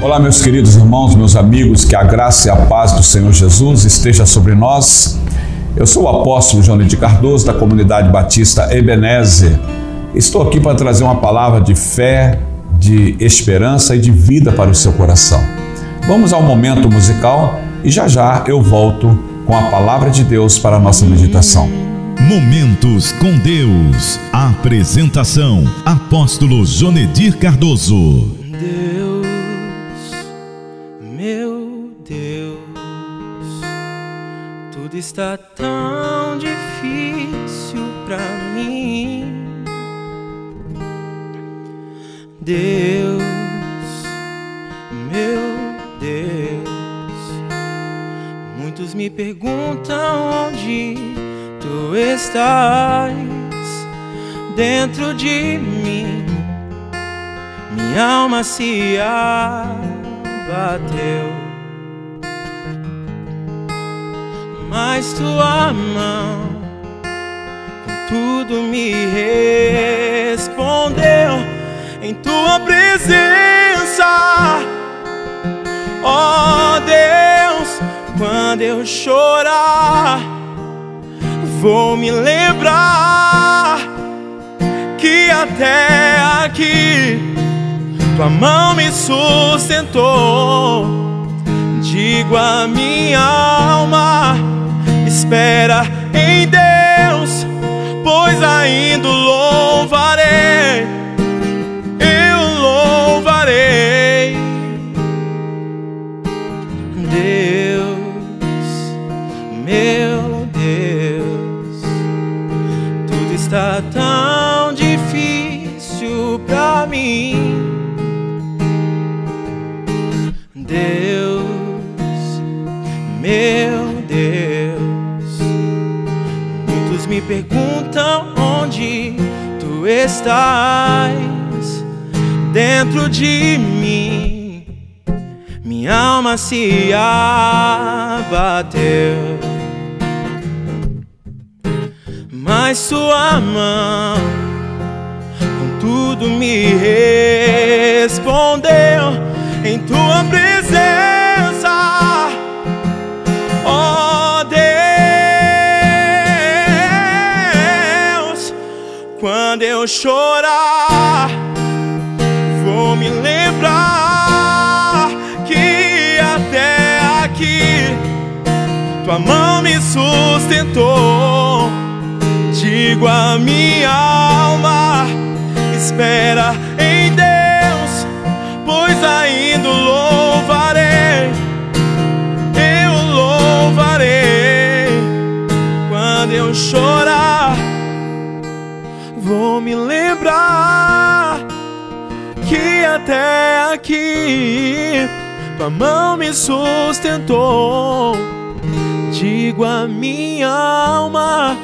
Olá, meus queridos irmãos, meus amigos, que a graça e a paz do Senhor Jesus esteja sobre nós. Eu sou o apóstolo Johnny de Cardoso, da comunidade batista Ebenezer. Estou aqui para trazer uma palavra de fé, de esperança e de vida para o seu coração. Vamos ao momento musical e já eu volto com a palavra de Deus para a nossa meditação. Momentos com Deus. Apresentação: Apóstolo Jonedir Cardoso. Meu Deus, tudo está tão difícil pra mim. Deus, meu Deus, muitos me perguntam onde tu estás dentro de mim. Minha alma se abateu, mas tua mão com tudo me respondeu. Em tua presença, ó Deus, quando eu chorar, vou me lembrar que até aqui tua mão me sustentou. Digo a minha alma, espera em Deus, pois ainda o louvarei, eu louvarei. Deus, meu Deus, tudo está tão difícil pra mim. Deus, meu Deus, muitos me perguntam onde tu estás dentro de mim. Minha alma se abateu, mas tua mão com tudo me respondeu. Em tua presença, ó Deus, quando eu chorar, vou me lembrar que até aqui tua mão me sustentou. Digo a minha alma, espera em Deus, pois ainda o louvarei, eu louvarei. Quando eu chorar, vou me lembrar que até aqui tua mão me sustentou. Digo a minha alma,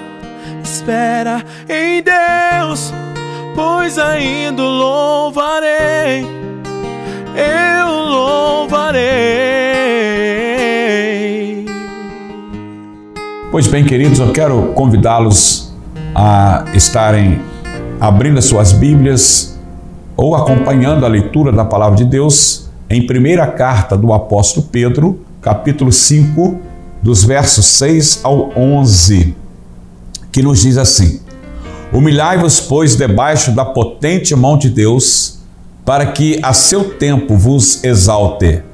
espera em Deus, pois ainda o louvarei, eu louvarei. Pois bem, queridos, eu quero convidá-los a estarem abrindo as suas Bíblias ou acompanhando a leitura da Palavra de Deus em primeira carta do apóstolo Pedro, capítulo 5, dos versos 6 ao 11, que nos diz assim: Humilhai-vos, pois, debaixo da potente mão de Deus, para que a seu tempo vos exalte,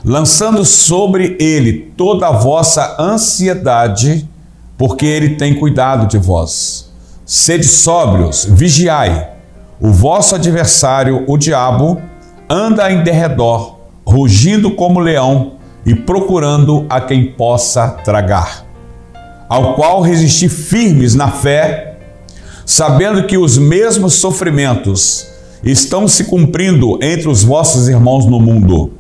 lançando sobre ele toda a vossa ansiedade, porque ele tem cuidado de vós. Sede sóbrios, vigiai. O vosso adversário, o diabo, anda em derredor, rugindo como leão e procurando a quem possa tragar, ao qual resisti firmes na fé, sabendo que os mesmos sofrimentos estão se cumprindo entre os vossos irmãos no mundo.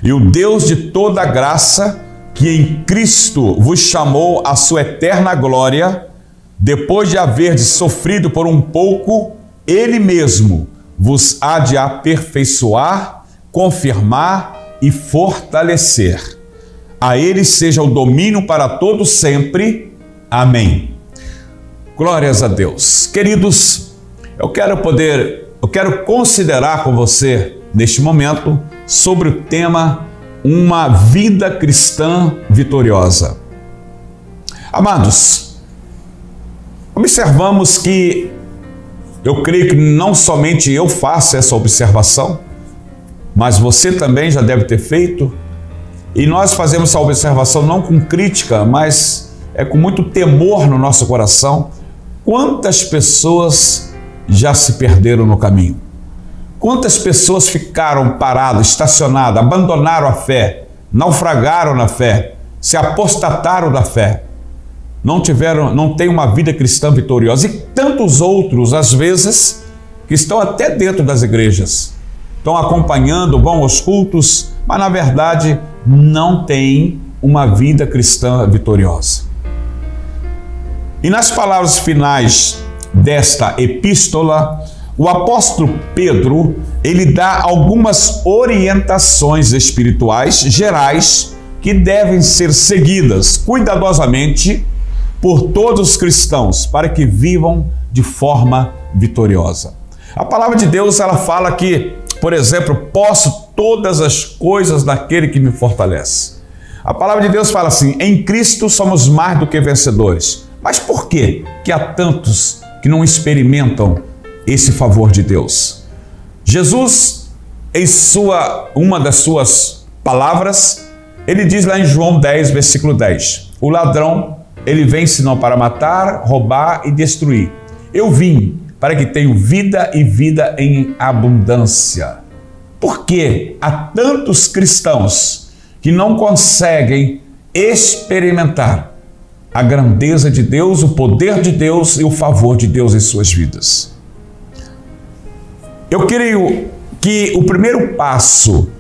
E o Deus de toda graça, que em Cristo vos chamou à sua eterna glória, depois de haverdes sofrido por um pouco, Ele mesmo vos há de aperfeiçoar, confirmar e fortalecer. A Ele seja o domínio para todo sempre. Amém. Glórias a Deus. Queridos, eu quero considerar com você, neste momento, sobre o tema Uma Vida Cristã Vitoriosa. Amados, observamos que, eu creio que não somente eu faço essa observação, mas você também já deve ter feito, e nós fazemos essa observação não com crítica, mas com muito temor no nosso coração. Quantas pessoas já se perderam no caminho? Quantas pessoas ficaram paradas, estacionadas, abandonaram a fé, naufragaram na fé, se apostataram da fé, não têm uma vida cristã vitoriosa, e tantos outros, às vezes, que estão até dentro das igrejas, estão acompanhando, vão aos cultos, mas na verdade não têm uma vida cristã vitoriosa. E nas palavras finais desta epístola, o apóstolo Pedro, ele dá algumas orientações espirituais gerais que devem ser seguidas cuidadosamente por todos os cristãos para que vivam de forma vitoriosa. A palavra de Deus, ela fala que, por exemplo, posso todas as coisas naquele que me fortalece. A palavra de Deus fala assim: em Cristo somos mais do que vencedores. Mas por que há tantos que não experimentam esse favor de Deus? Jesus, em uma das suas palavras, ele diz lá em João 10, versículo 10, o ladrão, ele vem senão para matar, roubar e destruir. Eu vim para que tenham vida e vida em abundância. Por que há tantos cristãos que não conseguem experimentar a grandeza de Deus, o poder de Deus e o favor de Deus em suas vidas? Eu creio que o primeiro passo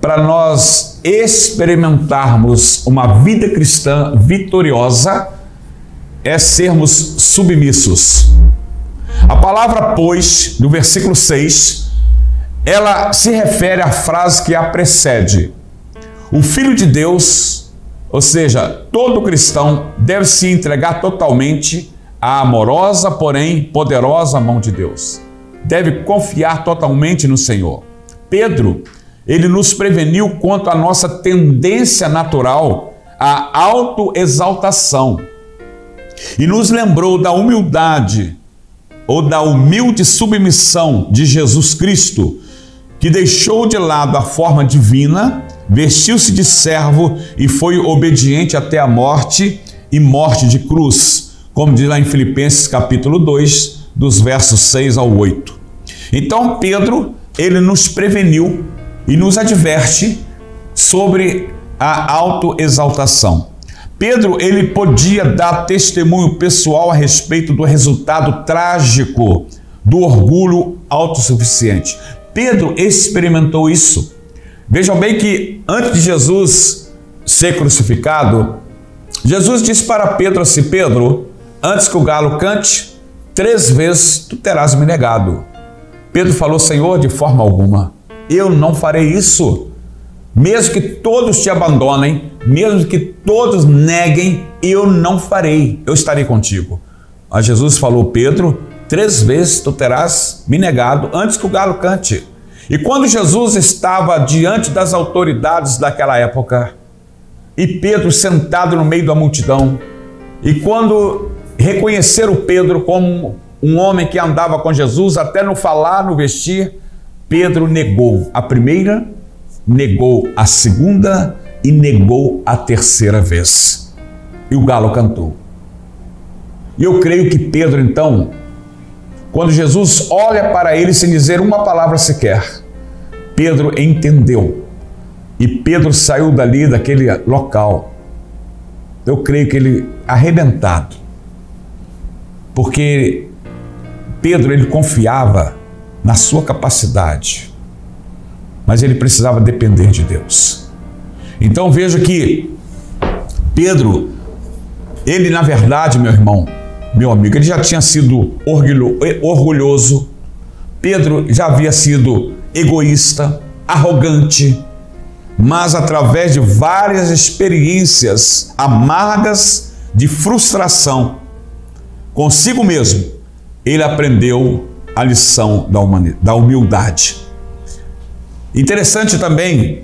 para nós experimentarmos uma vida cristã vitoriosa é sermos submissos. A palavra, pois, no versículo 6, ela se refere à frase que a precede. O Filho de Deus, ou seja, todo cristão, deve se entregar totalmente à amorosa, porém poderosa mão de Deus. Deve confiar totalmente no Senhor. Pedro, ele nos preveniu quanto à nossa tendência natural à autoexaltação e nos lembrou da humildade ou da humilde submissão de Jesus Cristo, que deixou de lado a forma divina, vestiu-se de servo e foi obediente até a morte e morte de cruz, como diz lá em Filipenses capítulo 2, dos versos 6 ao 8. Então Pedro, ele nos preveniu e nos adverte sobre a autoexaltação. Pedro, ele podia dar testemunho pessoal a respeito do resultado trágico do orgulho autossuficiente. Pedro experimentou isso. Vejam bem que antes de Jesus ser crucificado, Jesus disse para Pedro assim: Pedro, antes que o galo cante, 3 vezes tu terás me negado. Pedro falou: Senhor, de forma alguma, eu não farei isso. Mesmo que todos te abandonem, mesmo que todos neguem, eu não farei, eu estarei contigo. Mas Jesus falou: Pedro, 3 vezes tu terás me negado antes que o galo cante. E quando Jesus estava diante das autoridades daquela época, e Pedro sentado no meio da multidão, e quando reconheceram Pedro como um homem que andava com Jesus, até no falar, no vestir, Pedro negou a primeira, negou a segunda e negou a terceira vez. E o galo cantou. E eu creio que Pedro, então, quando Jesus olha para ele sem dizer uma palavra sequer, Pedro entendeu. E Pedro saiu dali, daquele local, eu creio que ele arrebentado. Porque Pedro, ele confiava na sua capacidade, mas ele precisava depender de Deus. Então veja que Pedro, ele na verdade, meu irmão, meu amigo, ele já tinha sido orgulhoso. Pedro já havia sido egoísta, arrogante, mas através de várias experiências amargas de frustração consigo mesmo, ele aprendeu a lição da humildade. Interessante também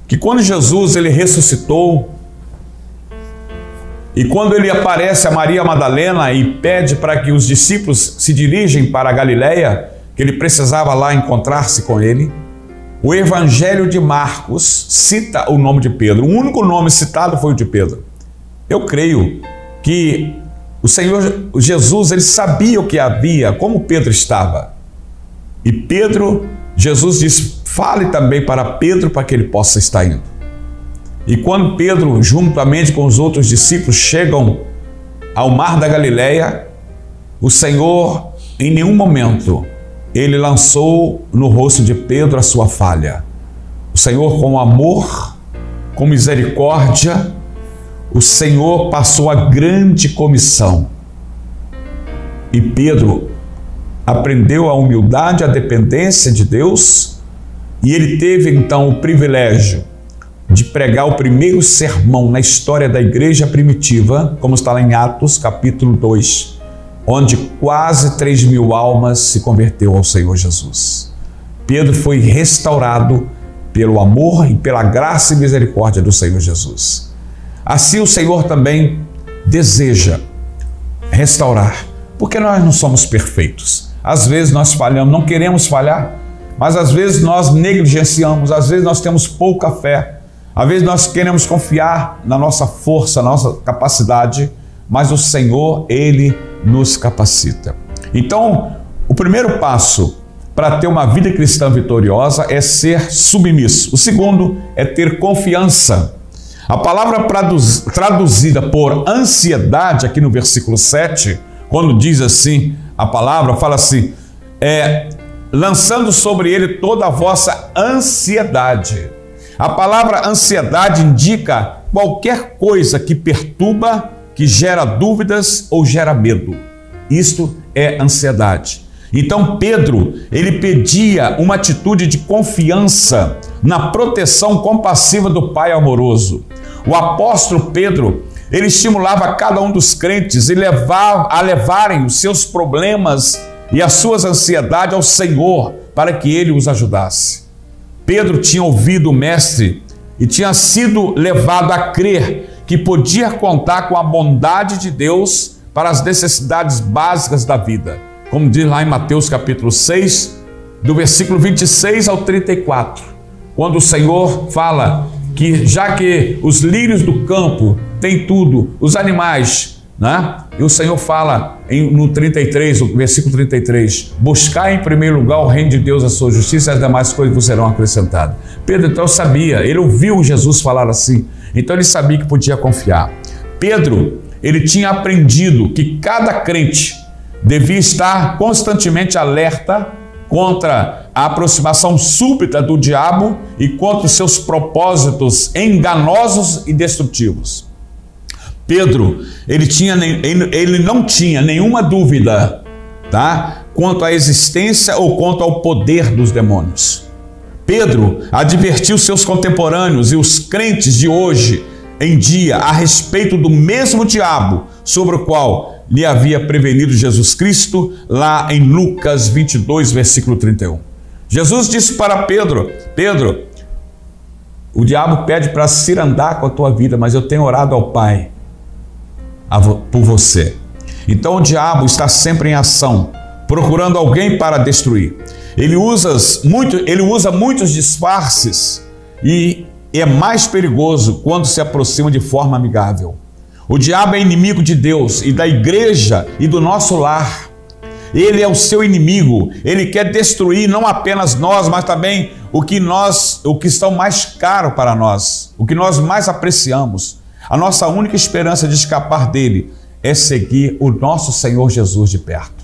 que quando Jesus ele ressuscitou e quando ele aparece a Maria Madalena e pede para que os discípulos se dirigem para a Galileia, que ele precisava lá encontrar-se com ele, o Evangelho de Marcos cita o nome de Pedro. O único nome citado foi o de Pedro. Eu creio que o Senhor Jesus ele sabia o que havia, como Pedro estava. E Pedro, Jesus diz, fale também para Pedro para que ele possa estar indo. E quando Pedro, juntamente com os outros discípulos, chegam ao mar da Galileia, o Senhor, em nenhum momento, ele lançou no rosto de Pedro a sua falha. O Senhor, com amor, com misericórdia, o Senhor passou a grande comissão. E Pedro aprendeu a humildade, a dependência de Deus, e ele teve então o privilégio de pregar o primeiro sermão na história da igreja primitiva, como está lá em Atos capítulo 2, onde quase 3.000 almas se converteu ao Senhor Jesus. Pedro foi restaurado pelo amor e pela graça e misericórdia do Senhor Jesus. Assim o Senhor também deseja restaurar, porque nós não somos perfeitos. Às vezes nós falhamos, não queremos falhar, mas às vezes nós negligenciamos, às vezes nós temos pouca fé, às vezes nós queremos confiar na nossa força, na nossa capacidade, mas o Senhor, Ele nos capacita. Então, o primeiro passo para ter uma vida cristã vitoriosa é ser submisso. O segundo é ter confiança. A palavra traduzida por ansiedade, aqui no versículo 7, quando diz assim, a palavra fala assim, lançando sobre ele toda a vossa ansiedade. A palavra ansiedade indica qualquer coisa que perturba, que gera dúvidas ou gera medo. Isto é ansiedade. Então Pedro, ele pedia uma atitude de confiança na proteção compassiva do Pai amoroso. O apóstolo Pedro, ele estimulava cada um dos crentes a levarem os seus problemas e as suas ansiedades ao Senhor para que ele os ajudasse. Pedro tinha ouvido o Mestre e tinha sido levado a crer que podia contar com a bondade de Deus para as necessidades básicas da vida. Como diz lá em Mateus capítulo 6, do versículo 26 ao 34, quando o Senhor fala que já que os lírios do campo têm tudo, os animais, né? E o Senhor fala no 33, o versículo 33, buscar em primeiro lugar o reino de Deus, a sua justiça, e as demais coisas vos serão acrescentadas. Pedro então sabia, ele ouviu Jesus falar assim, então ele sabia que podia confiar. Pedro, ele tinha aprendido que cada crente devia estar constantemente alerta contra a aproximação súbita do diabo e contra os seus propósitos enganosos e destrutivos. Pedro, ele não tinha nenhuma dúvida, tá, quanto à existência ou quanto ao poder dos demônios. Pedro advertiu seus contemporâneos e os crentes de hoje em dia a respeito do mesmo diabo sobre o qual lhe havia prevenido Jesus Cristo lá em Lucas 22, versículo 31. Jesus disse para Pedro, Pedro, o diabo pede para cirandar com a tua vida, mas eu tenho orado ao Pai por você. Então o diabo está sempre em ação, procurando alguém para destruir. Ele usa muitos disfarces e é mais perigoso quando se aproxima de forma amigável. O diabo é inimigo de Deus e da igreja e do nosso lar. Ele é o seu inimigo. Ele quer destruir não apenas nós, mas também o que estão mais caro para nós, o que nós mais apreciamos. A nossa única esperança de escapar dele é seguir o nosso Senhor Jesus de perto.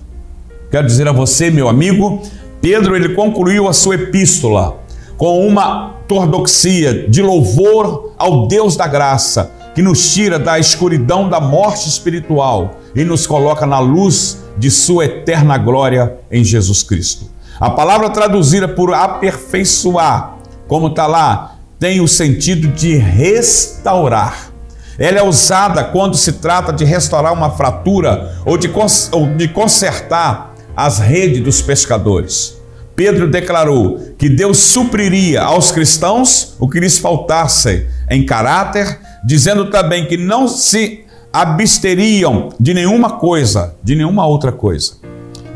Quero dizer a você, meu amigo, Pedro, ele concluiu a sua epístola com uma ortodoxia de louvor ao Deus da graça, que nos tira da escuridão da morte espiritual e nos coloca na luz de sua eterna glória em Jesus Cristo. A palavra traduzida por aperfeiçoar, como está lá, tem o sentido de restaurar. Ela é usada quando se trata de restaurar uma fratura ou de consertar as redes dos pescadores. Pedro declarou que Deus supriria aos cristãos o que lhes faltasse em caráter, dizendo também que não se absteriam de nenhuma coisa, de nenhuma outra coisa.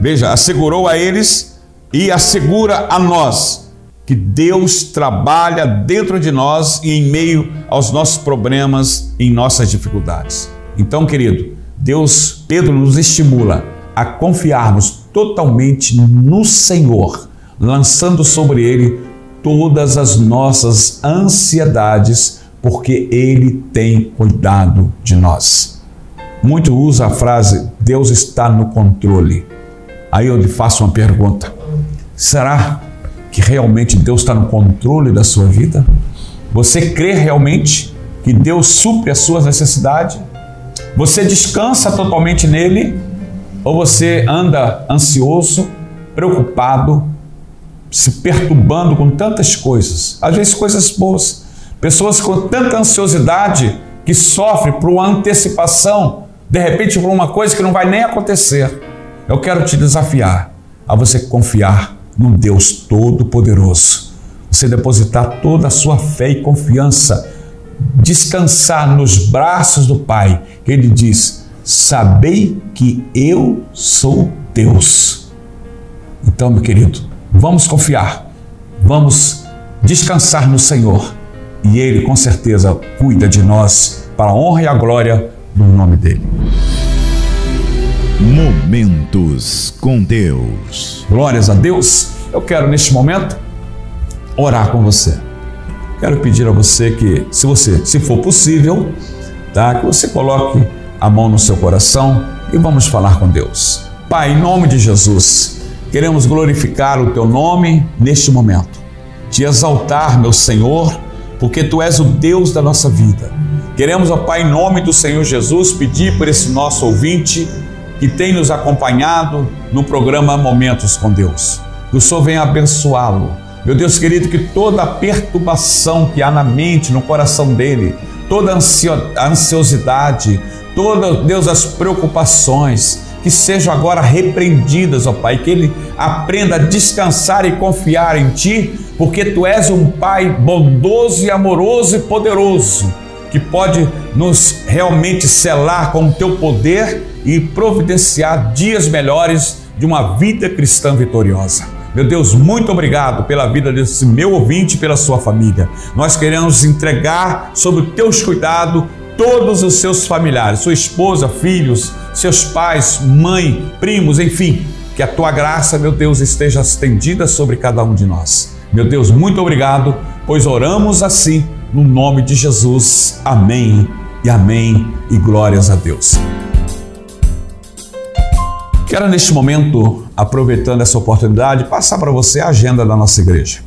Veja, assegurou a eles e assegura a nós que Deus trabalha dentro de nós e em meio aos nossos problemas, em nossas dificuldades. Então, querido, Pedro nos estimula a confiarmos totalmente no Senhor, lançando sobre Ele todas as nossas ansiedades, porque Ele tem cuidado de nós. Muito usa a frase, Deus está no controle. Aí eu lhe faço uma pergunta, será que realmente Deus está no controle da sua vida? Você crê realmente que Deus supre as suas necessidades? Você descansa totalmente nele? Ou você anda ansioso, preocupado, se perturbando com tantas coisas? Às vezes coisas boas. Pessoas com tanta ansiosidade que sofrem por uma antecipação, de repente por uma coisa que não vai nem acontecer. Eu quero te desafiar a você confiar num Deus Todo-Poderoso. Você depositar toda a sua fé e confiança, descansar nos braços do Pai, que Ele diz, sabei que eu sou Deus. Então, meu querido, vamos confiar, vamos descansar no Senhor, e Ele com certeza cuida de nós para a honra e a glória do nome dEle. Momentos com Deus. Glórias a Deus. Eu quero neste momento orar com você. Quero pedir a você que, se for possível, tá, que você coloque a mão no seu coração e vamos falar com Deus. Pai, em nome de Jesus, queremos glorificar o Teu nome neste momento, te exaltar, meu Senhor, porque Tu és o Deus da nossa vida. Queremos, ó Pai, em nome do Senhor Jesus, pedir por esse nosso ouvinte que tem nos acompanhado no programa Momentos com Deus. Que o Senhor venha abençoá-lo. Meu Deus querido, que toda a perturbação que há na mente, no coração dele, toda a ansiosidade, todas, Deus, as preocupações, que sejam agora repreendidas, ó Pai, que ele aprenda a descansar e confiar em Ti, porque Tu és um Pai bondoso e amoroso e poderoso, que pode nos realmente selar com o Teu poder e providenciar dias melhores de uma vida cristã vitoriosa. Meu Deus, muito obrigado pela vida desse meu ouvinte e pela sua família. Nós queremos entregar sob os Teus cuidados todos os seus familiares, sua esposa, filhos, seus pais, mãe, primos, enfim, que a Tua graça, meu Deus, esteja estendida sobre cada um de nós. Meu Deus, muito obrigado, pois oramos assim, no nome de Jesus. Amém e amém e glórias a Deus. Quero neste momento, aproveitando essa oportunidade, passar para você a agenda da nossa igreja.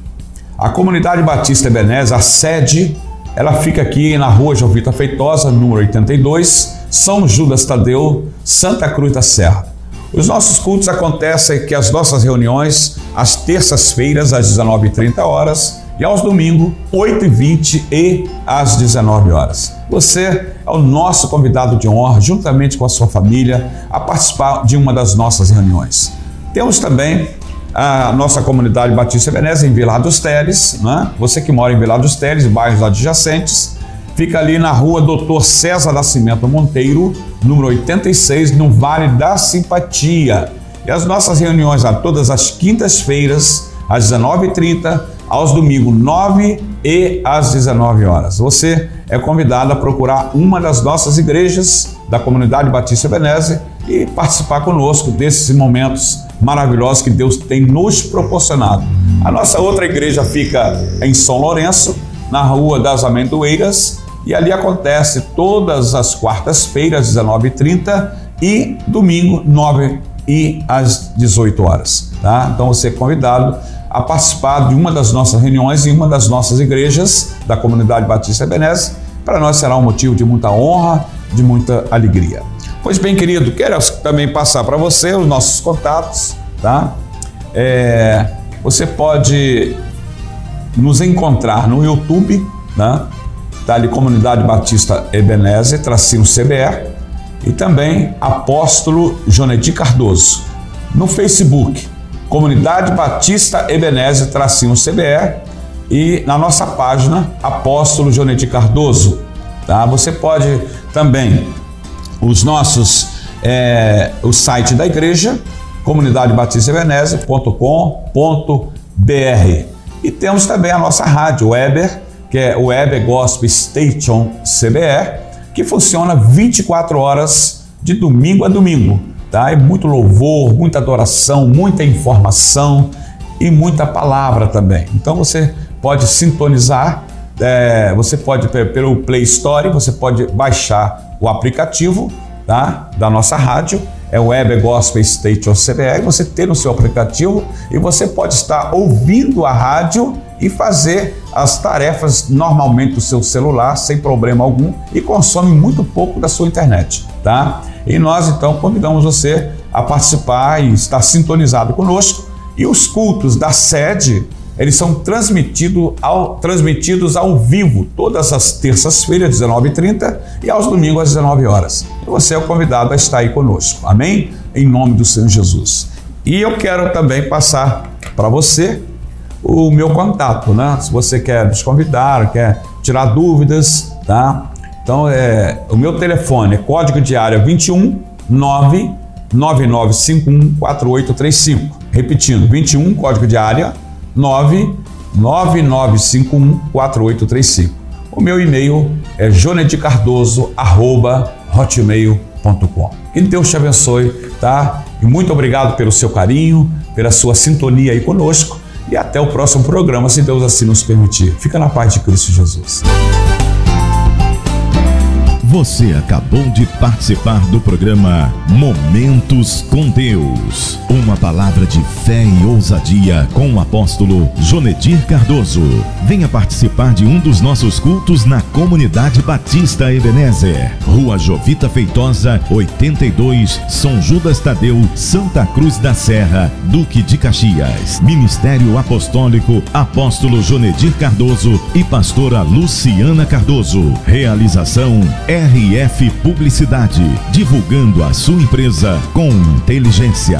A Comunidade Batista Ebenezer, a sede, ela fica aqui na rua Jovita Feitosa, número 82, São Judas Tadeu, Santa Cruz da Serra. Os nossos cultos acontecem aqui, as nossas reuniões, às terças-feiras, às 19h30, e aos domingos, 8h20 e às 19h. Você é o nosso convidado de honra, juntamente com a sua família, a participar de uma das nossas reuniões. Temos também a nossa Comunidade Batista Ebenezer em Vilar dos Teles, né? Você que mora em Vilar dos Teles e bairros adjacentes, fica ali na rua Dr. César Nascimento Monteiro, número 86, no Vale da Simpatia. E as nossas reuniões todas as quintas-feiras, às 19h30, aos domingos, 9h e às 19h. Você é convidado a procurar uma das nossas igrejas da Comunidade Batista Ebenezer e participar conosco desses momentos maravilhosos que Deus tem nos proporcionado. A nossa outra igreja fica em São Lourenço, na Rua das Amendoeiras, e ali acontece todas as quartas-feiras, às 19h30 e domingo, 9h e às 18h. Tá? Então você é convidado a participar de uma das nossas reuniões em uma das nossas igrejas da Comunidade Batista Ebenezer. Para nós será um motivo de muita honra, de muita alegria. Pois bem, querido, quero também passar para você os nossos contatos, tá? Você pode nos encontrar no YouTube, né? Tá ali Comunidade Batista Ebenezer, _CBR, e também Apóstolo Jonedir Cardoso. No Facebook, Comunidade Batista Ebenezer _CBE, e na nossa página Apóstolo Jonedir Cardoso, tá? Você pode também, o site da igreja, comunidadebatistaebenezer.com.br, e temos também a nossa rádio Weber, que é o Weber Gospel Station CBE, que funciona 24 horas de domingo a domingo, tá? É muito louvor, muita adoração, muita informação e muita palavra também. Então você pode sintonizar, você pode pelo Play Store, você pode baixar o aplicativo, tá, da nossa rádio, é o Weber Gospel Station CBE, você tem no seu aplicativo e você pode estar ouvindo a rádio e fazer as tarefas normalmente do seu celular sem problema algum, e consome muito pouco da sua internet, tá? E nós então convidamos você a participar e estar sintonizado conosco. E os cultos da sede, eles são transmitidos ao vivo todas as terças-feiras, 19h30, e aos domingos, às 19 horas. E você é o convidado a estar aí conosco. Amém? Em nome do Senhor Jesus. E eu quero também passar para você o meu contato, né? Se você quer nos convidar, quer tirar dúvidas, tá? Então, o meu telefone é código de área 21 99951 4835. Repetindo, 21, código de área 99951 4835. O meu e-mail é jonedircardoso@hotmail.com. Que Deus te abençoe, tá? E muito obrigado pelo seu carinho, pela sua sintonia aí conosco, e até o próximo programa, se Deus assim nos permitir. Fica na paz de Cristo Jesus. Você acabou de participar do programa Momentos com Deus. Uma palavra de fé e ousadia com o apóstolo Jonedir Cardoso. Venha participar de um dos nossos cultos na Comunidade Batista Ebenezer, Rua Jovita Feitosa, 82, São Judas Tadeu, Santa Cruz da Serra, Duque de Caxias. Ministério Apostólico Apóstolo Jonedir Cardoso e Pastora Luciana Cardoso. Realização RF Publicidade, divulgando a sua empresa com inteligência.